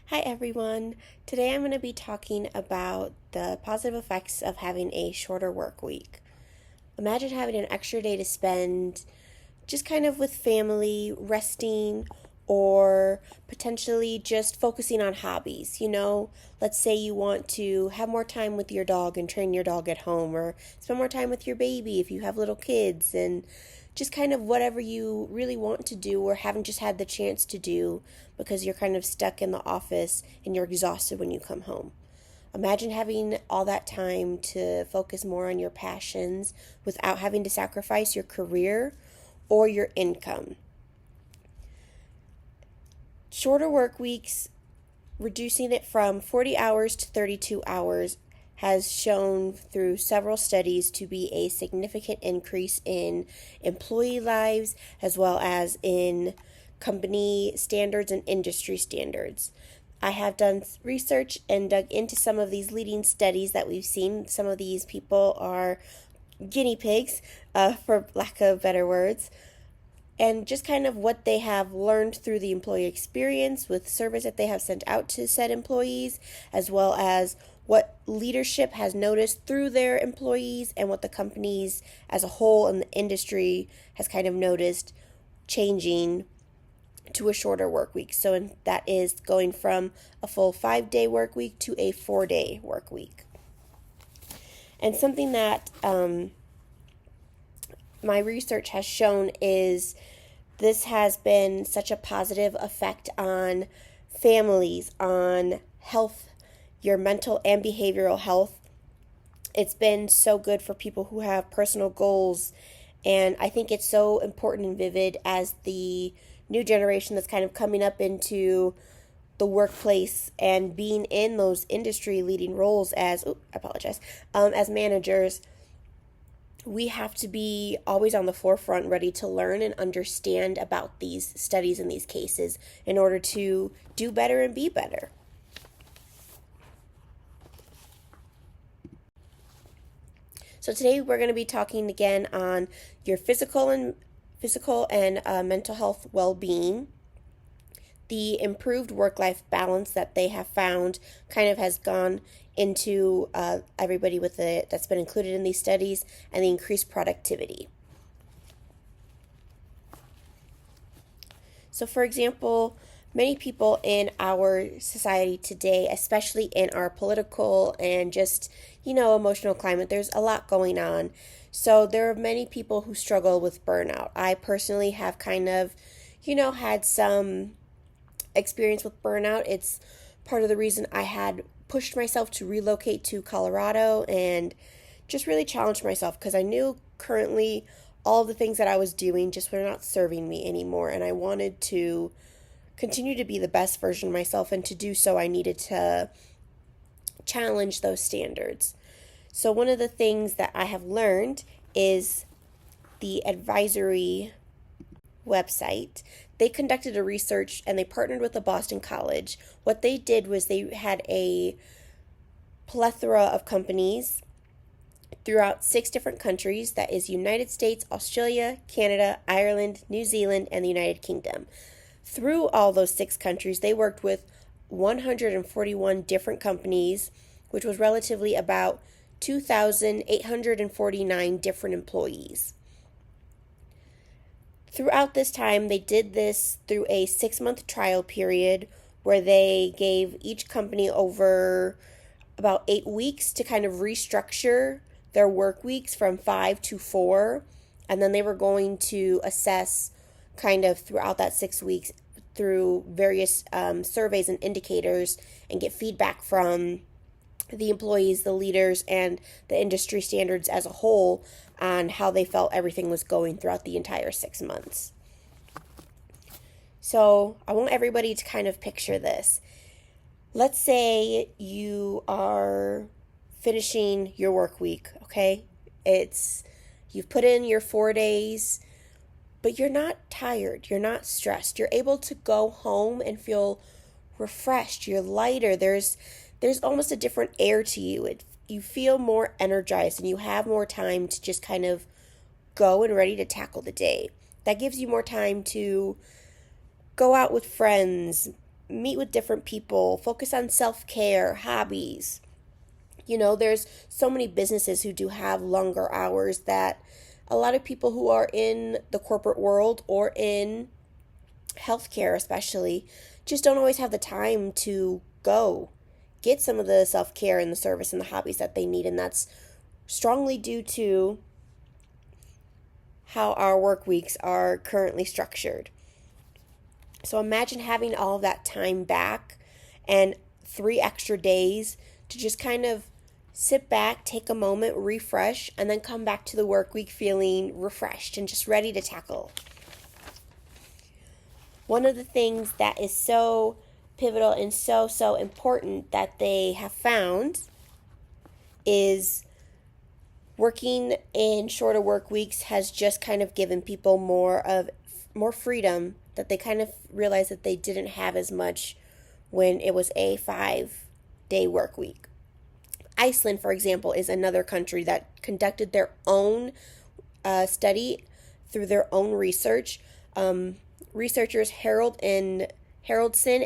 Hi everyone. Today I'm going to be talking about the positive effects of having a shorter work week. Imagine having an extra day to spend just kind of with family, resting, or potentially just focusing on hobbies. Let's say you want to have more time with your dog and train your dog at home, or spend more time with your baby if you have little kids, and just kind of whatever you really want to do or haven't just had the chance to do because you're kind of stuck in the office and you're exhausted when you come home. Imagine having all that time to focus more on your passions without having to sacrifice your career or your income. Shorter work weeks, reducing it from 40 hours to 32 hours, has shown through several studies to be a significant increase in employee lives as well as in company standards and industry standards. I have done research and dug into some of these leading studies that we've seen. Some of these people are guinea pigs, for lack of better words, and just kind of what they have learned through the employee experience with surveys that they have sent out to said employees, as well as what leadership has noticed through their employees and what the companies as a whole and the industry has kind of noticed changing to a shorter work week. So that is going from a full 5-day work week to a 4-day work week. And something that my research has shown is this has been such a positive effect on families, on health, your mental and behavioral health. It's been so good for people who have personal goals, and I think it's so important and vivid as the new generation that's kind of coming up into the workplace and being in those industry leading roles as managers. We have to be always on the forefront, ready to learn and understand about these studies and these cases in order to do better and be better. So today we're going to be talking again on your physical and mental health well-being. The improved work-life balance that they have found kind of has gone into everybody with it that's been included in these studies, and the increased productivity. So, for example, many people in our society today, especially in our political and just, emotional climate, there's a lot going on. So there are many people who struggle with burnout. I personally have kind of, had some experience with burnout. It's part of the reason I had pushed myself to relocate to Colorado and just really challenged myself, because I knew currently all of the things that I was doing just were not serving me anymore, and I wanted to continue to be the best version of myself, and to do so I needed to challenge those standards. So one of the things that I have learned is the advisory website. They conducted a research and they partnered with the Boston College. What they did was they had a plethora of companies throughout 6 different countries. That is United States, Australia, Canada, Ireland, New Zealand, and the United Kingdom. Through all those 6 countries, they worked with 141 different companies, which was relatively about 2,849 different employees. Throughout this time, they did this through a 6-month trial period where they gave each company over about 8 weeks to kind of restructure their work weeks from 5 to 4. And then they were going to assess kind of throughout that 6 weeks through various surveys and indicators, and get feedback from the employees, the leaders, and the industry standards as a whole on how they felt everything was going throughout the entire 6 months. So I want everybody to kind of picture this. Let's say you are finishing your work week, okay? You've put in your 4 days, but you're not tired, you're not stressed. You're able to go home and feel refreshed, you're lighter. There's almost a different air to you. You feel more energized and you have more time to just kind of go and ready to tackle the day. That gives you more time to go out with friends, meet with different people, focus on self-care, hobbies. There's so many businesses who do have longer hours that a lot of people who are in the corporate world or in healthcare especially just don't always have the time to go get some of the self-care and the service and the hobbies that they need, and that's strongly due to how our work weeks are currently structured. So imagine having all of that time back and 3 extra days to just kind of sit back, take a moment, refresh, and then come back to the work week feeling refreshed and just ready to tackle. One of the things that is so pivotal and so important that they have found is working in shorter work weeks has just kind of given people more freedom, that they kind of realized that they didn't have as much when it was a 5-day work week. Iceland, for example, is another country that conducted their own study through their own research. Researchers Haraldsson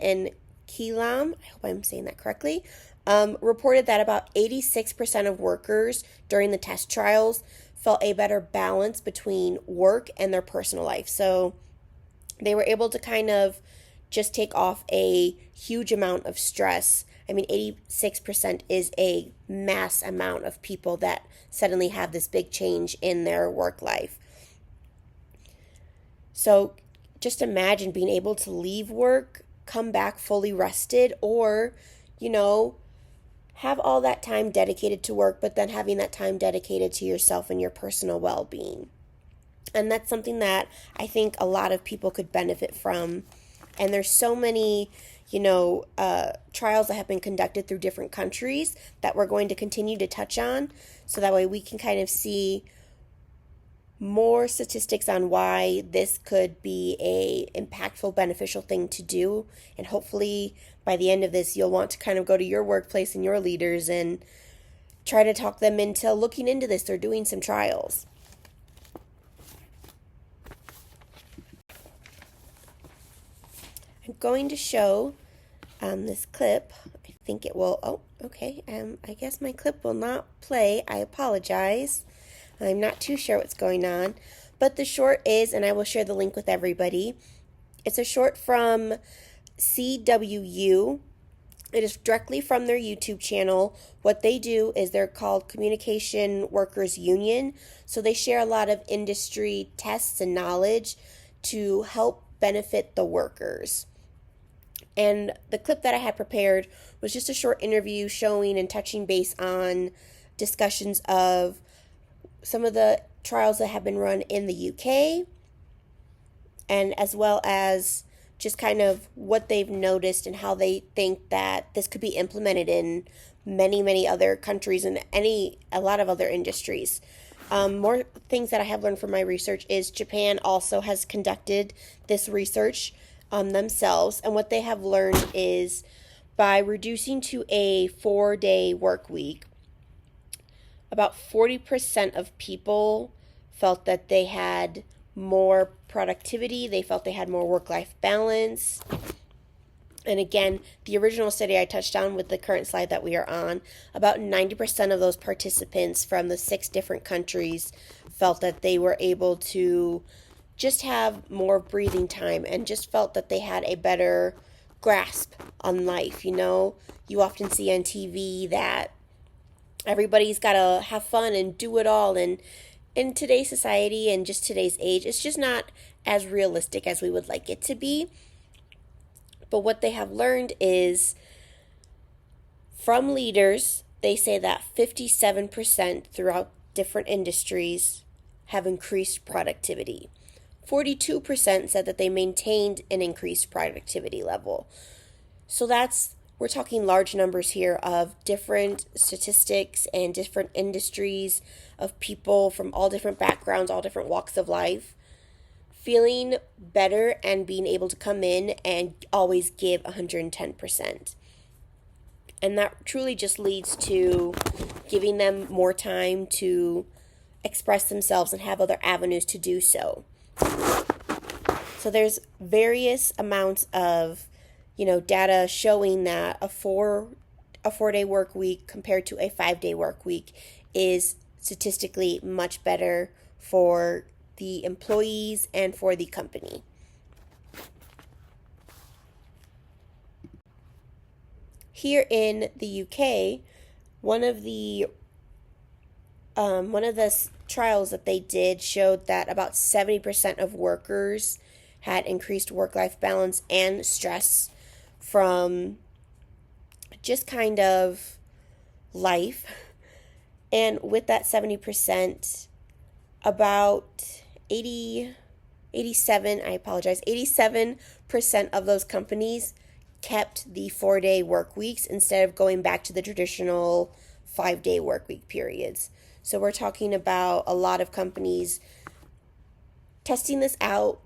and Keelam, I hope I'm saying that correctly, reported that about 86% of workers during the test trials felt a better balance between work and their personal life. So they were able to kind of just take off a huge amount of stress. I mean, 86% is a mass amount of people that suddenly have this big change in their work life. So just imagine being able to leave work, come back fully rested, or, have all that time dedicated to work, but then having that time dedicated to yourself and your personal well-being. And that's something that I think a lot of people could benefit from. And there's so many, trials that have been conducted through different countries that we're going to continue to touch on, so that way we can kind of see more statistics on why this could be a impactful, beneficial thing to do. And hopefully by the end of this, you'll want to kind of go to your workplace and your leaders and try to talk them into looking into this or doing some trials. I'm going to show this clip. I think it will. Oh, okay. I guess my clip will not play. I apologize. I'm not too sure what's going on. But the short is, and I will share the link with everybody, it's a short from CWU. It is directly from their YouTube channel. What they do is they're called Communication Workers Union. So they share a lot of industry tests and knowledge to help benefit the workers. And the clip that I had prepared was just a short interview showing and touching base on discussions of some of the trials that have been run in the UK, and as well as just kind of what they've noticed and how they think that this could be implemented in many other countries and a lot of other industries. More things that I have learned from my research is Japan also has conducted this research themselves, and what they have learned is by reducing to a 4-day work week, about 40% of people felt that they had more productivity. They felt they had more work-life balance. And again, the original study I touched on with the current slide that we are on, about 90% of those participants from the 6 different countries felt that they were able to just have more breathing time and just felt that they had a better grasp on life. You often see on TV that everybody's got to have fun and do it all. And in today's society and just today's age, it's just not as realistic as we would like it to be. But what they have learned is from leaders, they say that 57% throughout different industries have increased productivity. 42% said that they maintained an increased productivity level. So we're talking large numbers here of different statistics and different industries of people from all different backgrounds, all different walks of life, feeling better and being able to come in and always give 110%. And that truly just leads to giving them more time to express themselves and have other avenues to do so. So there's various amounts of data showing that a 4-day work week compared to a 5-day work week is statistically much better for the employees and for the company. Here in the UK, one of the trials that they did showed that about 70% of workers had increased work-life balance and stress from just kind of life. And with that 70%, about 87% of those companies kept the 4-day work weeks instead of going back to the traditional 5-day work week periods. So we're talking about a lot of companies testing this out,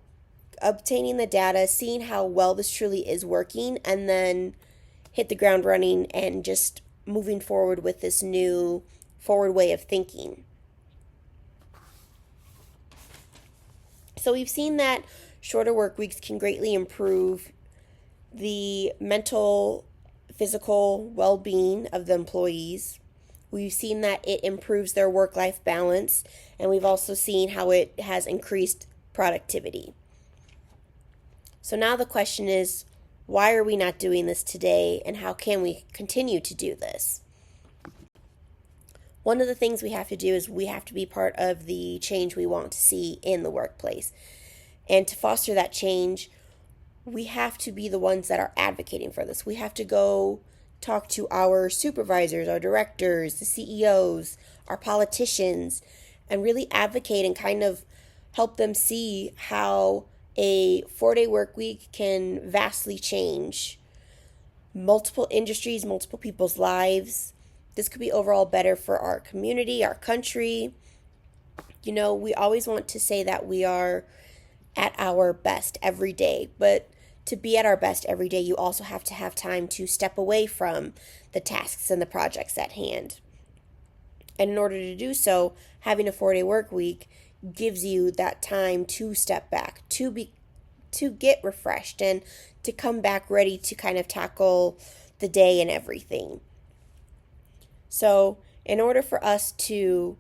obtaining the data, seeing how well this truly is working, and then hit the ground running and just moving forward with this new forward way of thinking. So we've seen that shorter work weeks can greatly improve the mental, physical well-being of the employees. We've seen that it improves their work-life balance, and we've also seen how it has increased productivity. So now the question is, why are we not doing this today, and how can we continue to do this? One of the things we have to do is we have to be part of the change we want to see in the workplace. And to foster that change, we have to be the ones that are advocating for this. We have to go talk to our supervisors, our directors, the CEOs, our politicians, and really advocate and kind of help them see how a 4-day work week can vastly change multiple industries, multiple people's lives. This could be overall better for our community, our country. We always want to say that we are at our best every day, but to be at our best every day, you also have to have time to step away from the tasks and the projects at hand. And in order to do so, having a 4-day work week gives you that time to step back, to get refreshed, and to come back ready to kind of tackle the day and everything. So in order for us to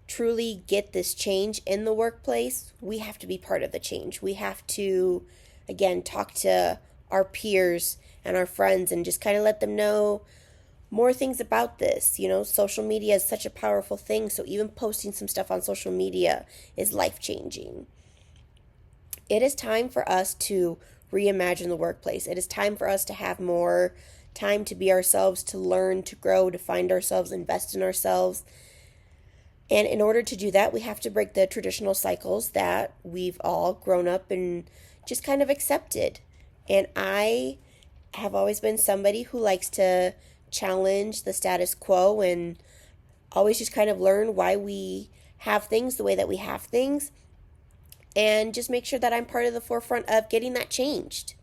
truly get this change in the workplace, we have to be part of the change. We have to, again, talk to our peers and our friends and just kind of let them know more things about this. Social media is such a powerful thing, so even posting some stuff on social media is life-changing. It is time for us to reimagine the workplace. It is time for us to have more time to be ourselves, to learn, to grow, to find ourselves, invest in ourselves. And in order to do that, we have to break the traditional cycles that we've all grown up and just kind of accepted. And I have always been somebody who likes to challenge the status quo and always just kind of learn why we have things the way that we have things, and just make sure that I'm part of the forefront of getting that changed.